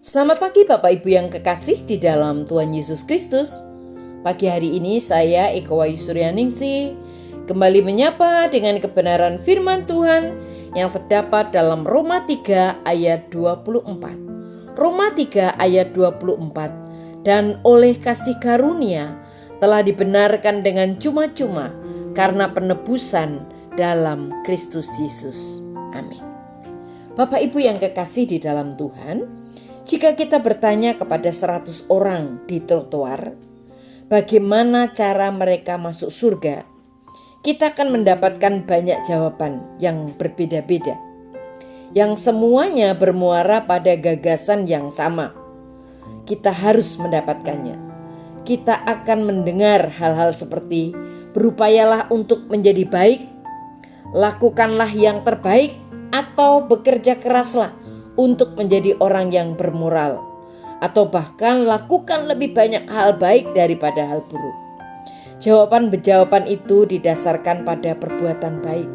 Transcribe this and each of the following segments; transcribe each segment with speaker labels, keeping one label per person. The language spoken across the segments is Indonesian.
Speaker 1: Selamat pagi Bapak Ibu yang kekasih di dalam Tuhan Yesus Kristus. Pagi hari ini saya Eko Wayu Suryaningsih kembali menyapa dengan kebenaran firman Tuhan yang terdapat dalam Roma 3 ayat 24. Roma 3 ayat 24. Dan oleh kasih karunia telah dibenarkan dengan cuma-cuma karena penebusan dalam Kristus Yesus. Amin. Bapak Ibu yang kekasih di dalam Tuhan, jika kita bertanya kepada 100 orang di trotoar, bagaimana cara mereka masuk surga, kita akan mendapatkan banyak jawaban yang berbeda-beda, yang semuanya bermuara pada gagasan yang sama. Kita harus mendapatkannya. Kita akan mendengar hal-hal seperti berupayalah untuk menjadi baik, lakukanlah yang terbaik, atau bekerja keraslah untuk menjadi orang yang bermoral, atau bahkan lakukan lebih banyak hal baik daripada hal buruk. Jawaban-jawaban itu didasarkan pada perbuatan baik,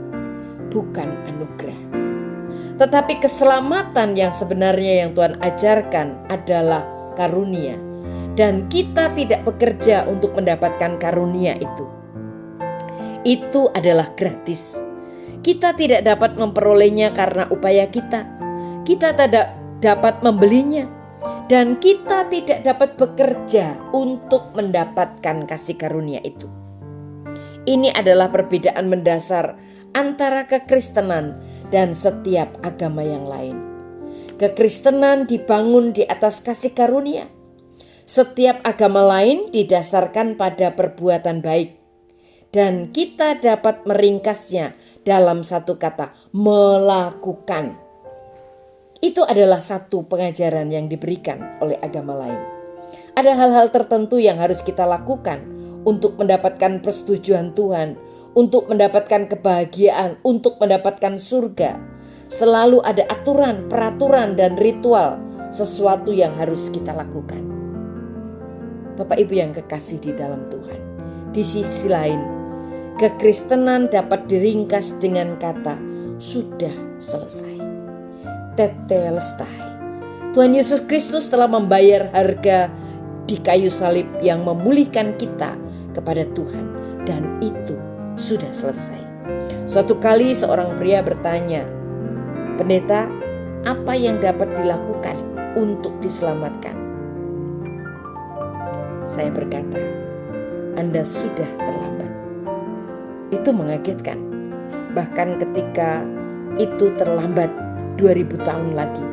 Speaker 1: bukan anugerah. Tetapi keselamatan yang sebenarnya yang Tuhan ajarkan adalah karunia, dan kita tidak bekerja untuk mendapatkan karunia itu. Itu adalah gratis. Kita tidak dapat memperolehnya karena upaya kita. Kita tidak dapat membelinya, dan kita tidak dapat bekerja untuk mendapatkan kasih karunia itu. Ini adalah perbedaan mendasar antara kekristenan dan setiap agama yang lain. Kekristenan dibangun di atas kasih karunia. Setiap agama lain didasarkan pada perbuatan baik, dan kita dapat meringkasnya dalam satu kata, melakukan. Itu adalah satu pengajaran yang diberikan oleh agama lain. Ada hal-hal tertentu yang harus kita lakukan untuk mendapatkan persetujuan Tuhan, untuk mendapatkan kebahagiaan, untuk mendapatkan surga. Selalu ada aturan, peraturan, dan ritual, sesuatu yang harus kita lakukan. Bapak Ibu yang kekasih di dalam Tuhan, di sisi lain, kekristenan dapat diringkas dengan kata sudah selesai. Tetelestai. Tuhan Yesus Kristus telah membayar harga di kayu salib yang memulihkan kita kepada Tuhan, dan itu sudah selesai. Suatu kali seorang pria bertanya, "Pendeta, apa yang dapat dilakukan untuk diselamatkan?" Saya berkata, "Anda sudah terlambat." Itu mengagetkan. Bahkan ketika itu terlambat 2000 tahun lagi.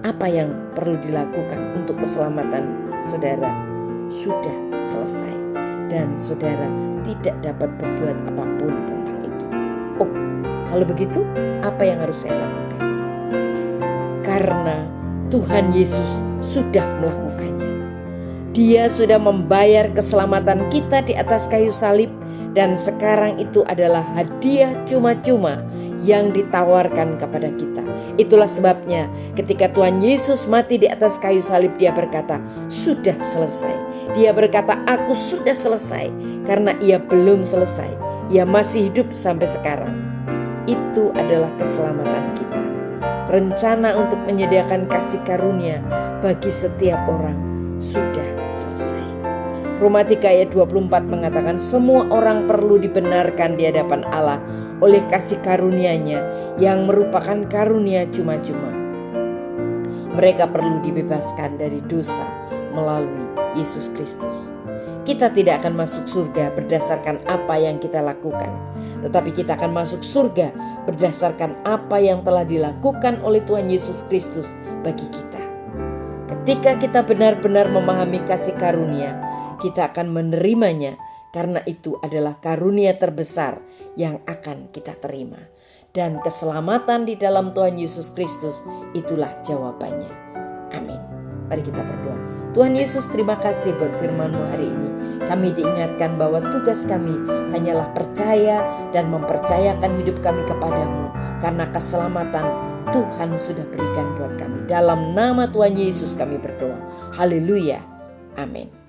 Speaker 1: Apa yang perlu dilakukan untuk keselamatan saudara sudah selesai, dan saudara tidak dapat berbuat apapun tentang itu. Oh, kalau begitu apa yang harus saya lakukan? Karena Tuhan Yesus sudah melakukannya. Dia sudah membayar keselamatan kita di atas kayu salib, dan sekarang itu adalah hadiah cuma-cuma yang ditawarkan kepada kita. Itulah sebabnya ketika Tuhan Yesus mati di atas kayu salib, dia berkata, sudah selesai. Dia berkata, aku sudah selesai, karena ia belum selesai. Ia masih hidup sampai sekarang. Itu adalah keselamatan kita. Rencana untuk menyediakan kasih karunia bagi setiap orang sudah selesai. Roma 3 ayat 24 mengatakan semua orang perlu dibenarkan di hadapan Allah oleh kasih karunia-Nya yang merupakan karunia cuma-cuma. Mereka perlu dibebaskan dari dosa melalui Yesus Kristus. Kita tidak akan masuk surga berdasarkan apa yang kita lakukan, tetapi kita akan masuk surga berdasarkan apa yang telah dilakukan oleh Tuhan Yesus Kristus bagi kita. Ketika kita benar-benar memahami kasih karunia, kita akan menerimanya, karena itu adalah karunia terbesar yang akan kita terima. Dan keselamatan di dalam Tuhan Yesus Kristus itulah jawabannya. Amin. Mari kita berdoa. Tuhan Yesus, terima kasih buat firman-Mu hari ini. Kami diingatkan bahwa tugas kami hanyalah percaya dan mempercayakan hidup kami kepadamu, karena keselamatan Tuhan sudah berikan buat kami. Dalam nama Tuhan Yesus kami berdoa. Haleluya. Amin.